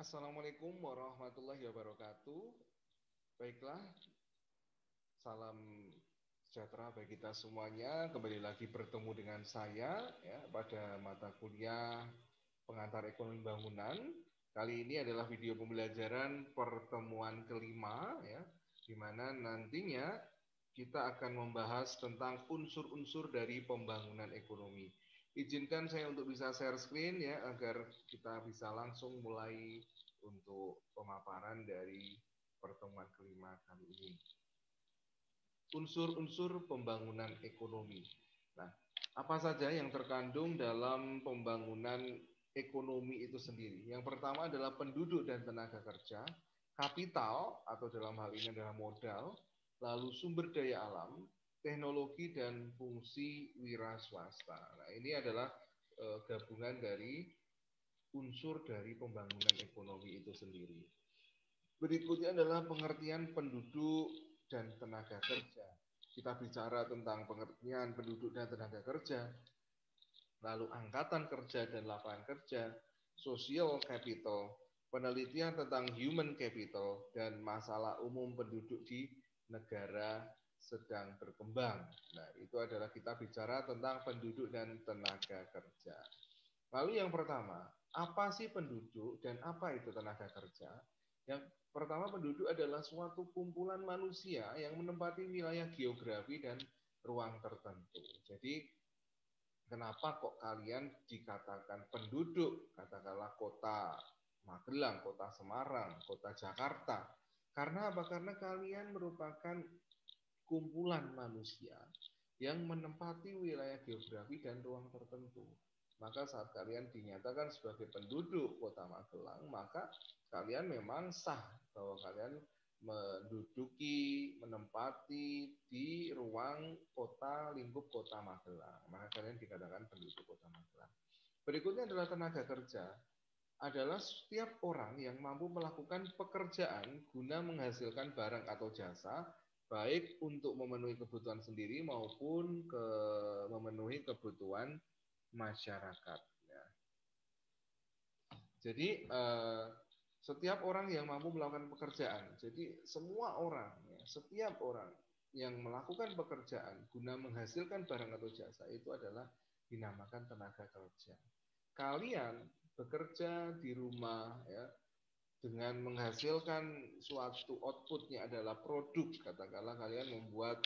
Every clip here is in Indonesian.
Assalamualaikum warahmatullahi wabarakatuh. Baiklah, salam sejahtera bagi kita semuanya. Kembali lagi bertemu dengan saya ya pada mata kuliah pengantar ekonomi bangunan. Kali ini adalah video pembelajaran pertemuan kelima ya, di mana nantinya kita akan membahas tentang unsur-unsur dari pembangunan ekonomi. Izinkan saya untuk bisa share screen ya agar kita bisa langsung mulai untuk pemaparan dari pertemuan kelima kali ini. Unsur-unsur pembangunan ekonomi. Nah, apa saja yang terkandung dalam pembangunan ekonomi itu sendiri? Yang pertama adalah penduduk dan tenaga kerja, kapital atau dalam hal ini adalah modal, lalu sumber daya alam, teknologi dan fungsi wira swasta. Nah, ini adalah gabungan dari unsur dari pembangunan ekonomi itu sendiri. Berikutnya adalah pengertian penduduk dan tenaga kerja. Kita bicara tentang pengertian penduduk dan tenaga kerja, lalu angkatan kerja dan lapangan kerja, social capital, penelitian tentang human capital, dan masalah umum penduduk di negara sedang berkembang. Nah, itu adalah kita bicara tentang penduduk dan tenaga kerja. Lalu yang pertama, apa sih penduduk dan apa itu tenaga kerja? Yang pertama, penduduk adalah suatu kumpulan manusia yang menempati wilayah geografi dan ruang tertentu. Jadi, kenapa kok kalian dikatakan penduduk? Katakanlah kota Magelang, kota Semarang, kota Jakarta. Karena apa? Karena kalian merupakan kumpulan manusia yang menempati wilayah geografi dan ruang tertentu. Maka saat kalian dinyatakan sebagai penduduk kota Magelang, maka kalian memang sah bahwa kalian menduduki, menempati di ruang kota lingkup kota Magelang. Maka kalian dikatakan penduduk kota Magelang. Berikutnya adalah tenaga kerja. Adalah setiap orang yang mampu melakukan pekerjaan guna menghasilkan barang atau jasa, baik untuk memenuhi kebutuhan sendiri maupun memenuhi kebutuhan masyarakat. Ya. Jadi setiap orang yang mampu melakukan pekerjaan, jadi semua orang, ya, setiap orang yang melakukan pekerjaan guna menghasilkan barang atau jasa itu adalah dinamakan tenaga kerja. Kalian bekerja di rumah ya dengan menghasilkan suatu outputnya adalah produk, katakanlah kalian membuat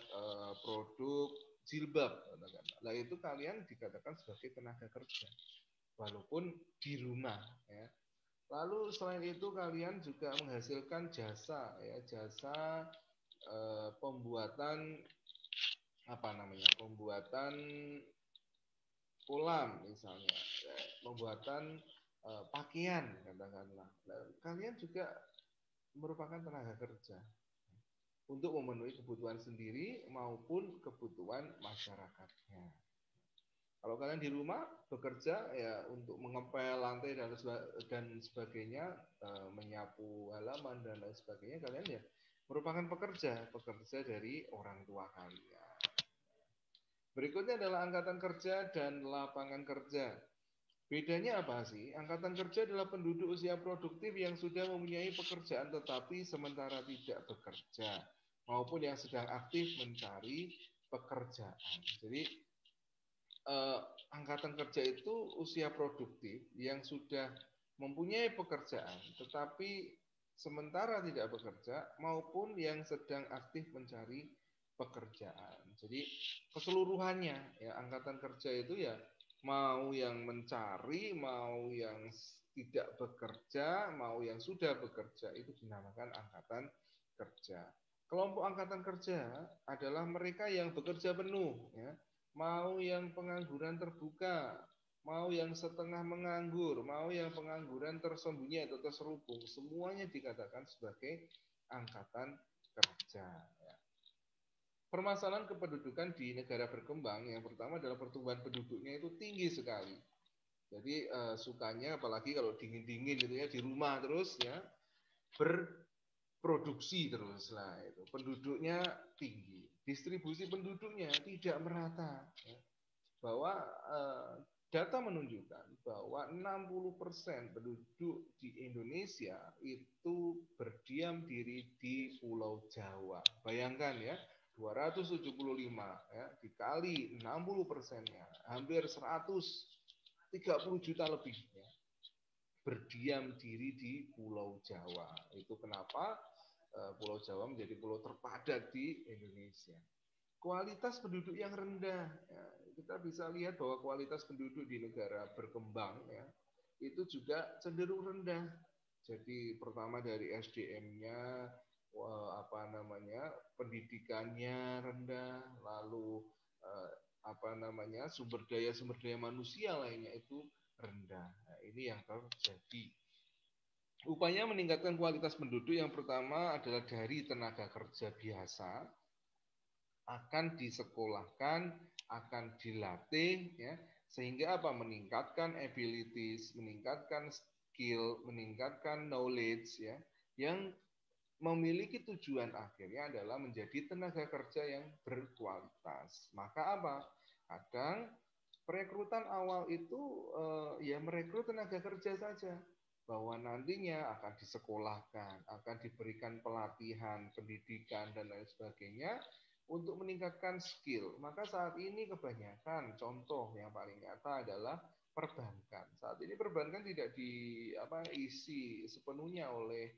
produk jilbab, katakanlah. Nah itu kalian dikatakan sebagai tenaga kerja, walaupun di rumah. Ya. Lalu selain itu kalian juga menghasilkan jasa, ya jasa pembuatan apa namanya, pembuatan kolam misalnya, ya, pembuatan pakaian katakanlah. Nah, kalian juga merupakan tenaga kerja untuk memenuhi kebutuhan sendiri maupun kebutuhan masyarakatnya. Kalau kalian di rumah bekerja ya untuk mengepel lantai dan sebagainya, menyapu halaman dan lain sebagainya, kalian ya merupakan pekerja dari orang tua kalian. Berikutnya adalah angkatan kerja dan lapangan kerja. Bedanya apa sih? Angkatan kerja adalah penduduk usia produktif yang sudah mempunyai pekerjaan tetapi sementara tidak bekerja, maupun yang sedang aktif mencari pekerjaan. Jadi angkatan kerja itu usia produktif yang sudah mempunyai pekerjaan tetapi sementara tidak bekerja, maupun yang sedang aktif mencari pekerjaan. Jadi keseluruhannya ya angkatan kerja itu ya mau yang mencari, mau yang tidak bekerja, mau yang sudah bekerja, itu dinamakan angkatan kerja. Kelompok angkatan kerja adalah mereka yang bekerja penuh, ya, mau yang pengangguran terbuka, mau yang setengah menganggur, mau yang pengangguran tersembunyi atau terselubung, semuanya dikatakan sebagai angkatan kerja. Ya. Permasalahan kependudukan di negara berkembang yang pertama adalah pertumbuhan penduduknya itu tinggi sekali. Jadi sukanya apalagi kalau dingin-dingin gitu ya di rumah terus ya berproduksi terus lah itu. Penduduknya tinggi, distribusi penduduknya tidak merata. Ya. Bahwa Data menunjukkan bahwa 60% penduduk di Indonesia itu berdiam diri di Pulau Jawa. Bayangkan ya, 275 ya, dikali 60%-nya, hampir 130 juta lebih ya, berdiam diri di Pulau Jawa. Itu kenapa Pulau Jawa menjadi pulau terpadat di Indonesia. Kualitas penduduk yang rendah, ya, kita bisa lihat bahwa kualitas penduduk di negara berkembang ya, itu juga cenderung rendah. Jadi pertama dari SDM-nya, apa namanya, pendidikannya rendah, lalu apa namanya, sumber daya manusia lainnya itu rendah. Nah, ini yang terjadi. Upaya meningkatkan kualitas penduduk yang pertama adalah dari tenaga kerja biasa, akan disekolahkan, akan dilatih, ya, sehingga apa? Meningkatkan abilities, meningkatkan skill, meningkatkan knowledge, ya, yang memiliki tujuan akhirnya adalah menjadi tenaga kerja yang berkualitas. Maka apa? Kadang perekrutan awal itu ya merekrut tenaga kerja saja, bahwa nantinya akan disekolahkan, akan diberikan pelatihan, pendidikan dan lain sebagainya untuk meningkatkan skill. Maka saat ini kebanyakan contoh yang paling nyata adalah perbankan. Saat ini perbankan tidak isi sepenuhnya oleh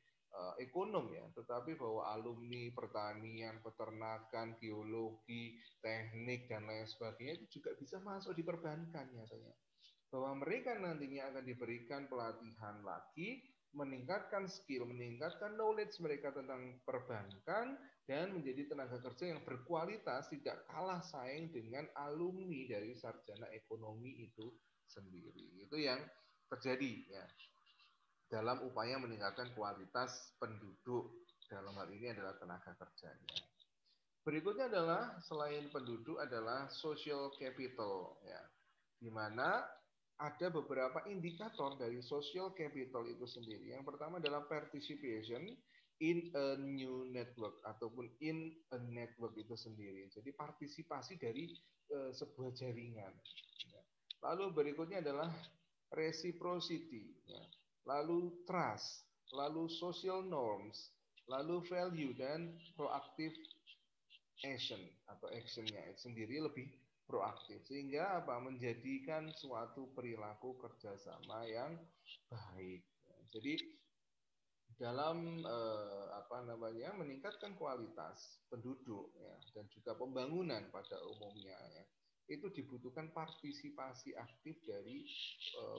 ekonom ya, tetapi bahwa alumni pertanian, peternakan, geologi, teknik dan lain sebagainya itu juga bisa masuk di perbankan nyatanya. Bahwa mereka nantinya akan diberikan pelatihan lagi, meningkatkan skill, meningkatkan knowledge mereka tentang perbankan dan menjadi tenaga kerja yang berkualitas, tidak kalah saing dengan alumni dari sarjana ekonomi itu sendiri. Itu yang terjadi ya, dalam upaya meningkatkan kualitas penduduk, dalam hal ini adalah tenaga kerjanya. Berikutnya adalah selain penduduk adalah social capital ya, di mana ada beberapa indikator dari social capital itu sendiri. Yang pertama adalah participation in a new network ataupun in a network itu sendiri. Jadi partisipasi dari sebuah jaringan. Lalu berikutnya adalah reciprocity, ya. Lalu trust, lalu social norms, lalu value dan proactive action atau actionnya sendiri lebih proaktif, sehingga apa, menjadikan suatu perilaku kerjasama yang baik. Jadi dalam meningkatkan kualitas penduduk ya, dan juga pembangunan pada umumnya ya, itu dibutuhkan partisipasi aktif dari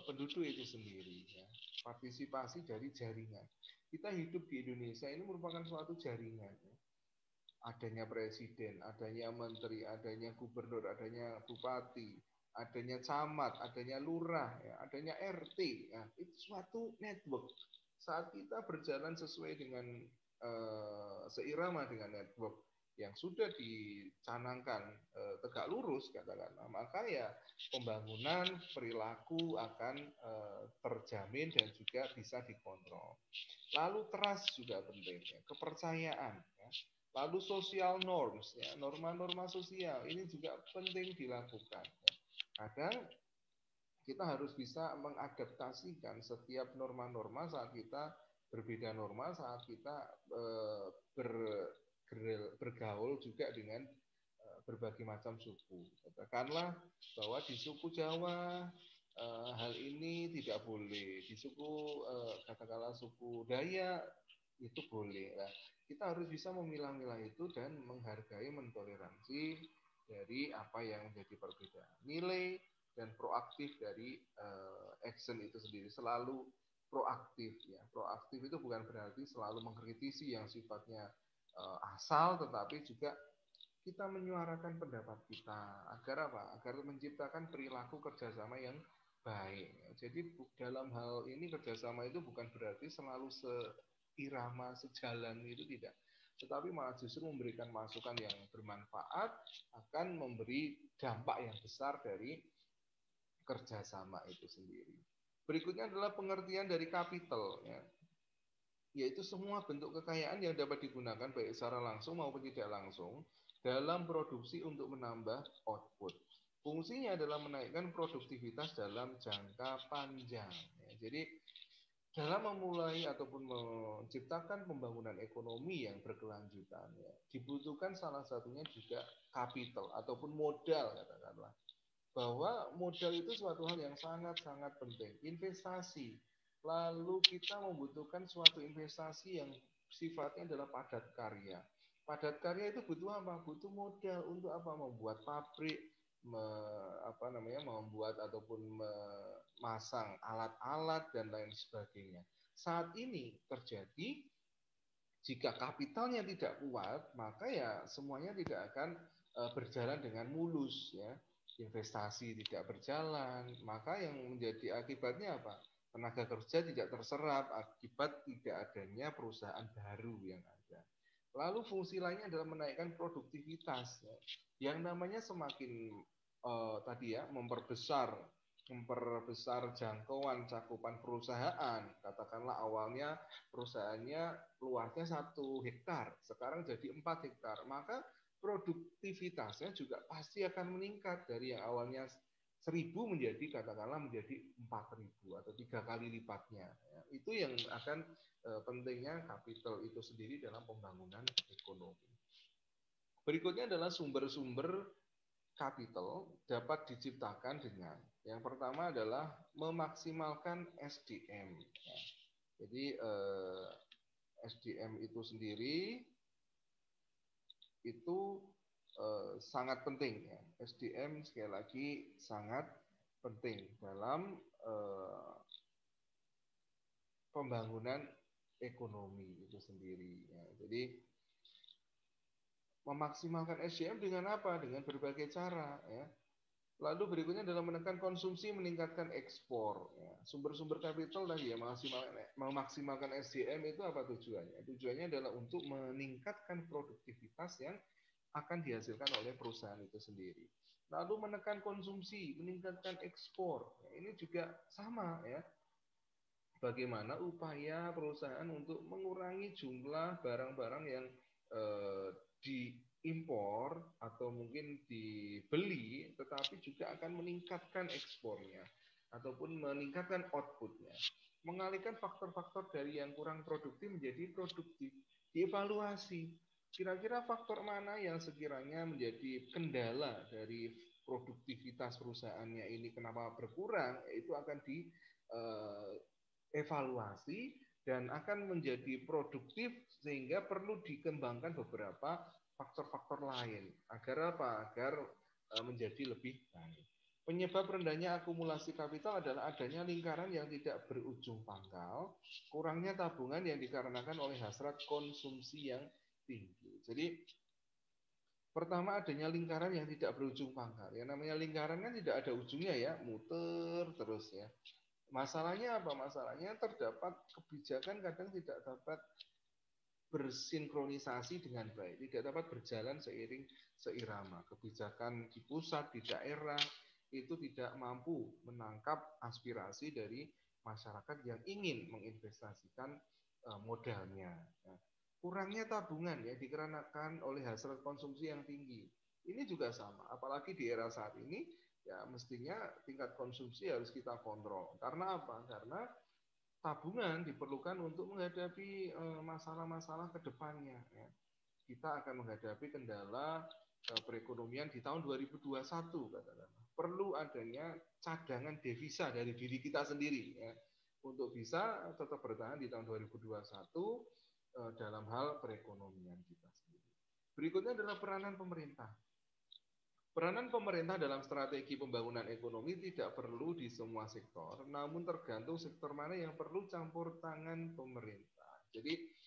penduduk itu sendiri ya. Partisipasi dari jaringan. Kita hidup di Indonesia ini merupakan suatu jaringan ya. Adanya presiden, adanya menteri, adanya gubernur, adanya bupati, adanya camat, adanya lurah, ya, adanya RT, ya, itu suatu network. Saat kita berjalan sesuai dengan seirama dengan network yang sudah dicanangkan tegak lurus katakanlah, maka ya pembangunan perilaku akan terjamin dan juga bisa dikontrol. Lalu trust juga penting, ya, kepercayaan. Ya. Lalu social norms, ya, norma-norma sosial ini juga penting dilakukan. Ya. Kadang kita harus bisa mengadaptasikan setiap norma-norma saat kita berbeda norma, saat kita bergaul juga dengan berbagai macam suku. Katakanlah bahwa di suku Jawa hal ini tidak boleh, di suku katakanlah suku Dayak itu boleh. Nah, kita harus bisa memilah-milah itu dan menghargai, mentoleransi dari apa yang menjadi perbedaan. Nilai dan proaktif dari action itu sendiri, selalu proaktif ya. Proaktif itu bukan berarti selalu mengkritisi yang sifatnya asal, tetapi juga kita menyuarakan pendapat kita agar apa? Agar menciptakan perilaku kerjasama yang baik. Jadi dalam hal ini kerjasama itu bukan berarti selalu seirama, sejalan, itu tidak. Tetapi malah justru memberikan masukan yang bermanfaat, akan memberi dampak yang besar dari kerjasama itu sendiri. Berikutnya adalah pengertian dari capital, ya, yaitu semua bentuk kekayaan yang dapat digunakan baik secara langsung maupun tidak langsung dalam produksi untuk menambah output. Fungsinya adalah menaikkan produktivitas dalam jangka panjang. Ya, jadi dalam memulai ataupun menciptakan pembangunan ekonomi yang berkelanjutan, ya, dibutuhkan salah satunya juga capital ataupun modal, katakanlah. Bahwa modal itu suatu hal yang sangat-sangat penting. Investasi. Lalu kita membutuhkan suatu investasi yang sifatnya adalah padat karya. Padat karya itu butuh apa? Butuh modal untuk apa? Membuat pabrik, membuat ataupun memasang alat-alat dan lain sebagainya. Saat ini terjadi jika kapitalnya tidak kuat, maka ya semuanya tidak akan berjalan dengan mulus, ya. Investasi tidak berjalan, maka yang menjadi akibatnya apa? Tenaga kerja tidak terserap akibat tidak adanya perusahaan baru yang ada. Lalu fungsi lainnya adalah menaikkan produktivitas, ya. Yang namanya semakin tadi ya memperbesar jangkauan cakupan perusahaan. Katakanlah awalnya perusahaannya luasnya 1 hektar, sekarang jadi 4 hektar, maka produktivitasnya juga pasti akan meningkat dari yang awalnya 1.000 menjadi 4.000 atau 3 kali lipatnya. Ya, itu yang akan pentingnya capital itu sendiri dalam pembangunan ekonomi. Berikutnya adalah sumber-sumber capital dapat diciptakan dengan yang pertama adalah memaksimalkan SDM. Ya. Jadi SDM itu sendiri itu sangat penting, ya. SDM sekali lagi sangat penting dalam pembangunan ekonomi itu sendiri, ya. Jadi memaksimalkan SDM dengan apa? Dengan berbagai cara, ya. Lalu berikutnya adalah menekan konsumsi, meningkatkan ekspor. Ya. Sumber-sumber kapital tadi ya, memaksimalkan SDM itu apa tujuannya? Tujuannya adalah untuk meningkatkan produktivitas yang akan dihasilkan oleh perusahaan itu sendiri. Lalu menekan konsumsi, meningkatkan ekspor. Ya, ini juga sama ya. Bagaimana upaya perusahaan untuk mengurangi jumlah barang-barang yang diimpor atau mungkin dibeli, tetapi juga akan meningkatkan ekspornya ataupun meningkatkan outputnya, mengalihkan faktor-faktor dari yang kurang produktif menjadi produktif, dievaluasi kira-kira faktor mana yang sekiranya menjadi kendala dari produktivitas perusahaannya ini kenapa berkurang, itu akan dievaluasi dan akan menjadi produktif sehingga perlu dikembangkan beberapa faktor-faktor lain agar apa? Agar menjadi lebih baik. Penyebab rendahnya akumulasi kapital adalah adanya lingkaran yang tidak berujung pangkal, kurangnya tabungan yang dikarenakan oleh hasrat konsumsi yang tinggi. Jadi pertama adanya lingkaran yang tidak berujung pangkal. Yang namanya lingkaran kan tidak ada ujungnya ya, muter terus ya. Masalahnya apa? Masalahnya terdapat kebijakan kadang tidak dapat bersinkronisasi dengan baik, tidak dapat berjalan seirama. Kebijakan di pusat, di daerah itu tidak mampu menangkap aspirasi dari masyarakat yang ingin menginvestasikan modalnya. Nah, kurangnya tabungan ya dikarenakan oleh hasil konsumsi yang tinggi. Ini juga sama, apalagi di era saat ini ya mestinya tingkat konsumsi harus kita kontrol. Karena apa? Karena tabungan diperlukan untuk menghadapi masalah-masalah ke depannya. Ya. Kita akan menghadapi kendala perekonomian di tahun 2021, katakanlah. Perlu adanya cadangan devisa dari diri kita sendiri ya, untuk bisa tetap bertahan di tahun 2021 dalam hal perekonomian kita sendiri. Berikutnya adalah peranan pemerintah. Peranan pemerintah dalam strategi pembangunan ekonomi tidak perlu di semua sektor, namun tergantung sektor mana yang perlu campur tangan pemerintah. Jadi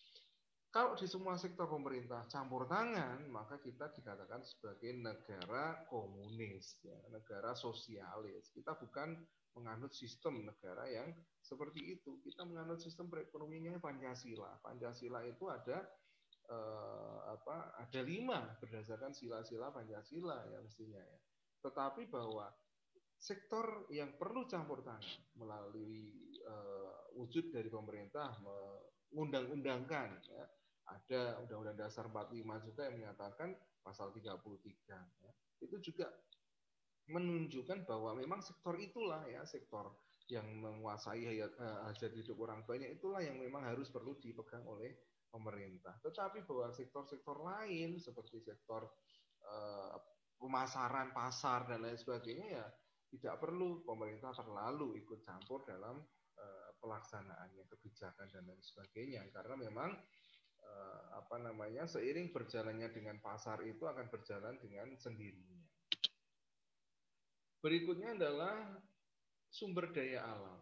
kalau di semua sektor pemerintah campur tangan, maka kita dikatakan sebagai negara komunis, ya, negara sosialis. Kita bukan menganut sistem negara yang seperti itu. Kita menganut sistem perekonomiannya Pancasila. Pancasila itu ada ada 5 berdasarkan sila-sila Pancasila ya mestinya ya. Tetapi bahwa sektor yang perlu campur tangan melalui wujud dari pemerintah mengundang-undangkan ya. Ada Undang-Undang Dasar 45 juga yang menyatakan pasal 33 ya. Itu juga menunjukkan bahwa memang sektor itulah ya, sektor yang menguasai hajat hidup orang banyak itulah yang memang harus perlu dipegang oleh pemerintah. Tetapi bahwa sektor-sektor lain seperti sektor eh, pemasaran, pasar dan lain sebagainya ya tidak perlu pemerintah terlalu ikut campur dalam pelaksanaannya, kebijakan dan lain sebagainya, karena memang seiring berjalannya dengan pasar itu akan berjalan dengan sendirinya. Berikutnya adalah sumber daya alam.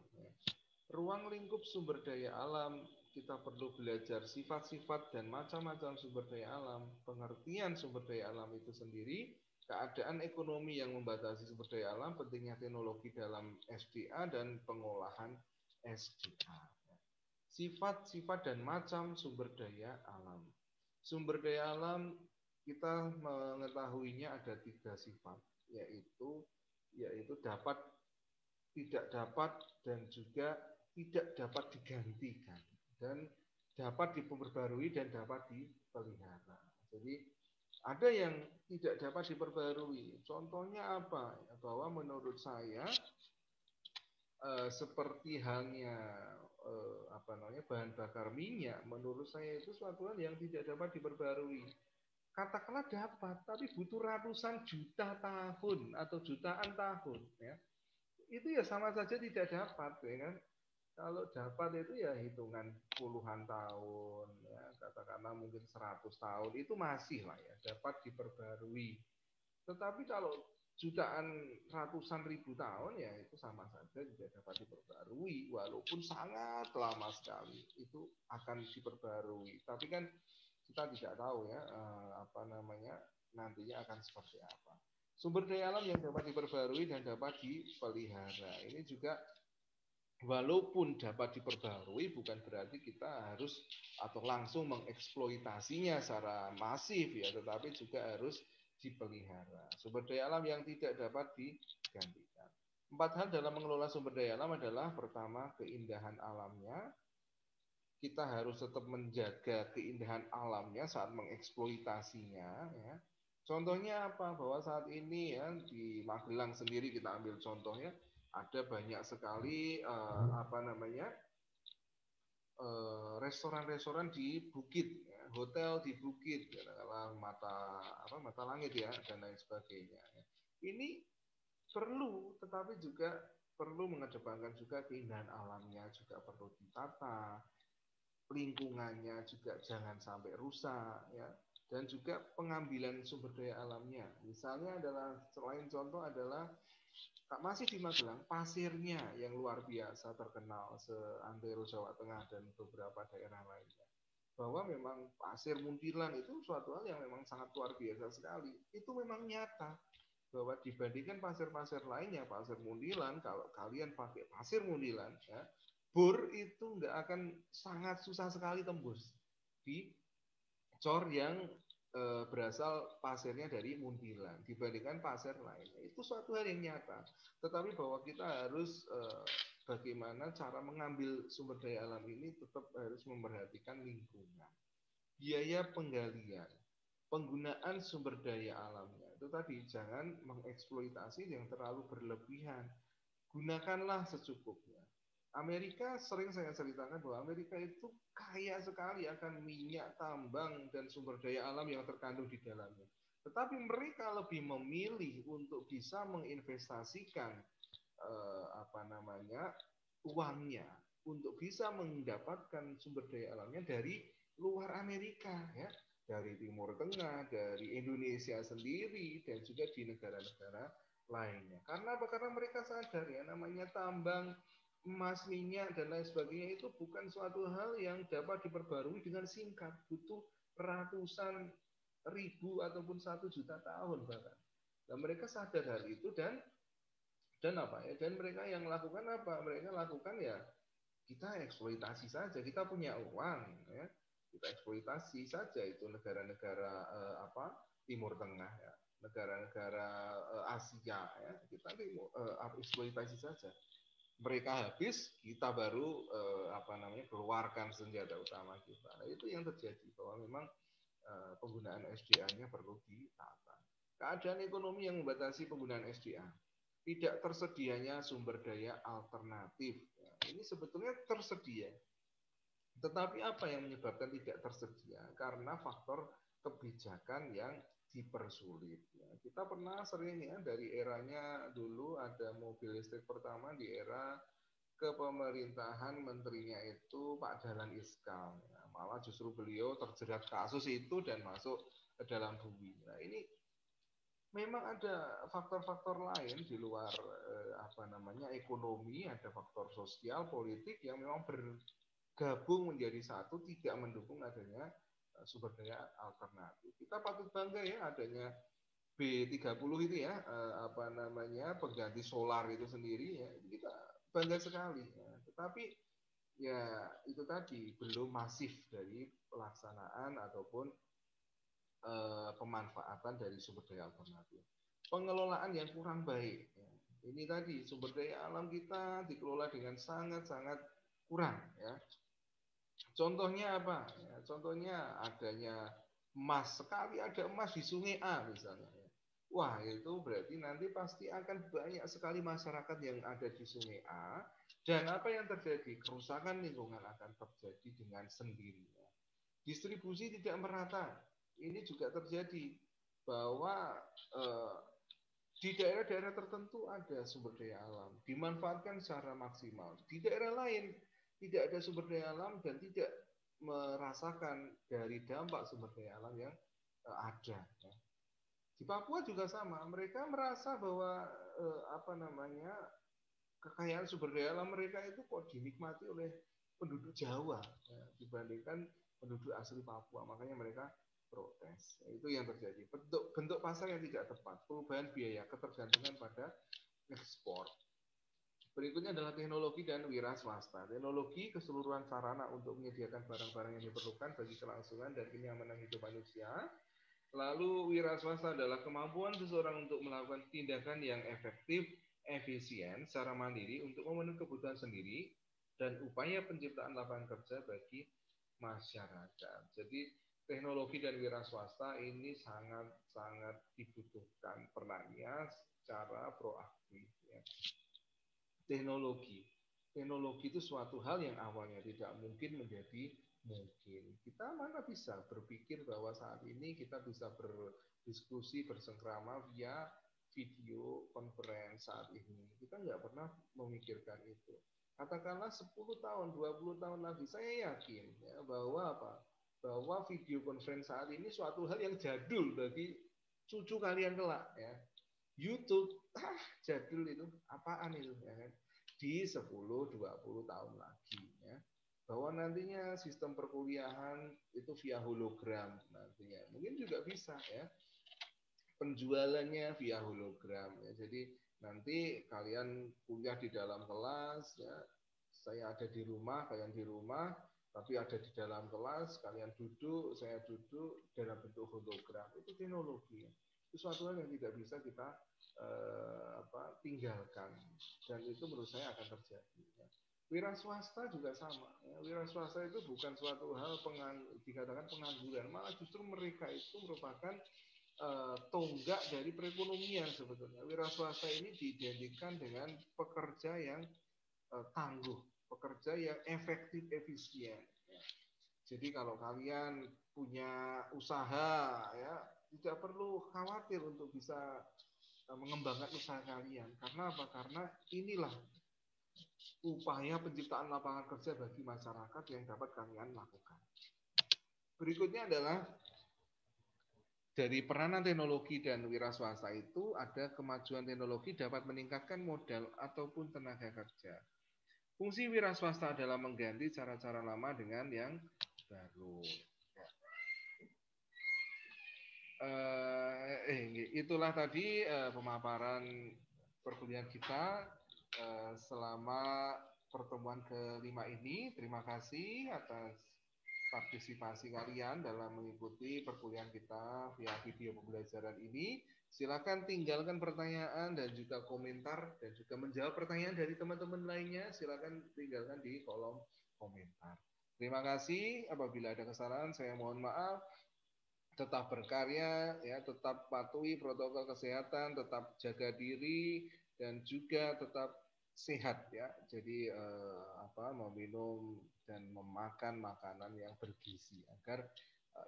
Ruang lingkup sumber daya alam, kita perlu belajar sifat-sifat dan macam-macam sumber daya alam, pengertian sumber daya alam itu sendiri, keadaan ekonomi yang membatasi sumber daya alam, pentingnya teknologi dalam SDA dan pengolahan SDA. Sifat-sifat dan macam sumber daya alam. Sumber daya alam kita mengetahuinya ada 3 sifat, yaitu dapat, tidak dapat, dan juga tidak dapat digantikan, dan dapat diperbarui dan dapat dipelihara. Jadi ada yang tidak dapat diperbarui. Contohnya apa? Bahwa menurut saya seperti halnya bahan bakar minyak, menurut saya itu suatu hal yang tidak dapat diperbarui. Katakanlah dapat, tapi butuh ratusan juta tahun atau jutaan tahun, ya. Itu ya sama saja tidak dapat, ya kan? Kalau dapat itu ya hitungan puluhan tahun, ya, katakanlah mungkin 100 tahun, itu masih lah ya, dapat diperbarui. Tetapi kalau jutaan ratusan ribu tahun ya itu sama saja tidak dapat diperbarui, walaupun sangat lama sekali itu akan diperbarui. Tapi kan kita tidak tahu ya nantinya akan seperti apa. Sumber daya alam yang dapat diperbarui dan dapat dipelihara ini juga walaupun dapat diperbarui bukan berarti kita harus atau langsung mengeksploitasinya secara masif ya, tetapi juga harus dipelihara. Sumber daya alam yang tidak dapat digantikan. 4 hal dalam mengelola sumber daya alam adalah: pertama, keindahan alamnya. Kita harus tetap menjaga keindahan alamnya saat mengeksploitasinya ya. Contohnya apa? Bahwa saat ini ya di Magelang sendiri kita ambil contohnya, ada banyak sekali restoran-restoran di bukit, ya, hotel di bukit, katakanlah mata langit ya dan lain sebagainya. Ini perlu, tetapi juga perlu mengedepankan juga keindahan alamnya juga perlu ditata, lingkungannya juga jangan sampai rusak ya, dan juga pengambilan sumber daya alamnya. Misalnya adalah selain contoh adalah masih di Magelang, pasirnya yang luar biasa terkenal seantero Jawa Tengah dan beberapa daerah lainnya. Bahwa memang pasir Muntilan itu suatu hal yang memang sangat luar biasa sekali. Itu memang nyata bahwa dibandingkan pasir-pasir lainnya, pasir Muntilan, kalau kalian pakai pasir Muntilan, ya, bor itu nggak akan, sangat susah sekali tembus di cor yang berasal pasirnya dari Muntilan dibandingkan pasir lainnya. Itu suatu hal yang nyata. Tetapi bahwa kita harus bagaimana cara mengambil sumber daya alam ini tetap harus memperhatikan lingkungan. Biaya penggalian, penggunaan sumber daya alamnya. Itu tadi, jangan mengeksploitasi yang terlalu berlebihan. Gunakanlah secukupnya. Amerika, sering saya ceritakan bahwa Amerika itu kaya sekali akan minyak, tambang, dan sumber daya alam yang terkandung di dalamnya. Tetapi mereka lebih memilih untuk bisa menginvestasikan uangnya untuk bisa mendapatkan sumber daya alamnya dari luar Amerika, ya, dari Timur Tengah, dari Indonesia sendiri, dan juga di negara-negara lainnya. Karena apa? Karena mereka sadar ya, namanya tambang emas, minyak, dan lain sebagainya itu bukan suatu hal yang dapat diperbarui dengan singkat, butuh ratusan ribu ataupun 1 juta tahun bahkan. Dan mereka sadar hal itu, dan dan mereka yang lakukan apa? Mereka lakukan ya, kita eksploitasi saja, kita punya uang ya, kita eksploitasi saja itu negara-negara Timur Tengah ya, negara-negara Asia ya, kita eksploitasi saja. Mereka habis, kita baru keluarkan senjata utama kita. Nah, itu yang terjadi, bahwa memang penggunaan SDA-nya perlu ditata. keadaan ekonomi yang membatasi penggunaan SDA, tidak tersedianya sumber daya alternatif. Nah, ini sebetulnya tersedia, tetapi apa yang menyebabkan tidak tersedia? Karena faktor kebijakan yang dipersulit. Ya, kita pernah sering ya dari eranya dulu ada mobil listrik pertama di era kepemerintahan menterinya itu Pak Dahlan Iskan. Nah, malah justru beliau terjerat kasus itu dan masuk ke dalam bumi. Nah, ini memang ada faktor-faktor lain di luar ekonomi, ada faktor sosial, politik yang memang bergabung menjadi satu, tidak mendukung adanya sumber daya alternatif. Kita patut bangga ya adanya B30 itu ya, pengganti solar itu sendiri ya, kita bangga sekali. Ya. Tetapi ya itu tadi belum masif dari pelaksanaan ataupun pemanfaatan dari sumber daya alternatif. Pengelolaan yang kurang baik. Ya. Ini tadi sumber daya alam kita dikelola dengan sangat-sangat kurang. Ya. Contohnya apa? Ya, contohnya adanya emas. Sekali ada emas di sungai A misalnya. Ya. Wah itu berarti nanti pasti akan banyak sekali masyarakat yang ada di sungai A. Dan apa yang terjadi? Kerusakan lingkungan akan terjadi dengan sendirinya. Distribusi tidak merata. Ini juga terjadi bahwa di daerah-daerah tertentu ada sumber daya alam, dimanfaatkan secara maksimal. Di daerah lain tidak ada sumber daya alam dan tidak merasakan dari dampak sumber daya alam yang ada. Di Papua juga sama, mereka merasa bahwa kekayaan sumber daya alam mereka itu kok dinikmati oleh penduduk Jawa ya, dibandingkan penduduk asli Papua. Makanya mereka protes. Itu yang terjadi. Bentuk pasar yang tidak tepat, perubahan biaya, ketergantungan pada ekspor. Berikutnya adalah teknologi dan wira swasta. Teknologi keseluruhan sarana untuk menyediakan barang-barang yang diperlukan bagi kelangsungan dan kenyamanan hidup manusia. Lalu wira swasta adalah kemampuan seseorang untuk melakukan tindakan yang efektif, efisien, secara mandiri untuk memenuhi kebutuhan sendiri dan upaya penciptaan lapangan kerja bagi masyarakat. Jadi teknologi dan wira swasta ini sangat-sangat dibutuhkan perannya secara proaktif. Ya. Teknologi itu suatu hal yang awalnya tidak mungkin menjadi mungkin. Kita mana bisa berpikir bahwa saat ini kita bisa berdiskusi bersengkrama via video conference saat ini. Kita nggak pernah memikirkan itu. Katakanlah 10 tahun, 20 tahun lagi, saya yakin ya, bahwa apa? Bahwa video conference saat ini suatu hal yang jadul bagi cucu kalian kelak ya. YouTube, jadul itu, apaan itu ya kan? Di 10-20 tahun lagi ya. Bahwa nantinya sistem perkuliahan itu via hologram nantinya. Mungkin juga bisa ya. Penjualannya via hologram ya. Jadi nanti kalian kuliah di dalam kelas ya. Saya ada di rumah, kalian di rumah, tapi ada di dalam kelas, kalian duduk, saya duduk dalam bentuk hologram. Itu teknologi. Itu suatu hal yang tidak bisa kita tinggalkan, dan itu menurut saya akan terjadi. Ya. Wira swasta juga sama. Ya. Wira swasta itu bukan suatu hal dikatakan pengangguran, malah justru mereka itu merupakan tonggak dari perekonomian sebetulnya. Wira swasta ini diidentikan dengan pekerja yang tangguh, pekerja yang efektif, efisien. Ya. Jadi kalau kalian punya usaha, ya tidak perlu khawatir untuk bisa mengembangkan usaha kalian. Karena apa? Karena inilah upaya penciptaan lapangan kerja bagi masyarakat yang dapat kalian lakukan. Berikutnya adalah dari peranan teknologi dan wira swasta itu ada kemajuan teknologi dapat meningkatkan modal ataupun tenaga kerja. Fungsi wira swasta adalah mengganti cara-cara lama dengan yang baru. Itulah tadi pemaparan perkuliahan kita selama pertemuan kelima ini. Terima kasih atas partisipasi kalian dalam mengikuti perkuliahan kita via video pembelajaran ini. Silakan tinggalkan pertanyaan dan juga komentar dan juga menjawab pertanyaan dari teman-teman lainnya. Silakan tinggalkan di kolom komentar. Terima kasih. Apabila ada kesalahan, saya mohon maaf. tetap berkarya, ya, tetap patuhi protokol kesehatan, tetap jaga diri, dan juga tetap sehat, ya. Jadi meminum dan memakan makanan yang bergizi agar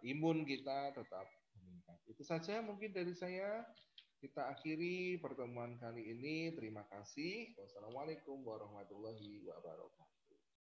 imun kita tetap meningkat. Itu saja mungkin dari saya. Kita akhiri pertemuan kali ini. Terima kasih. Wassalamualaikum warahmatullahi wabarakatuh.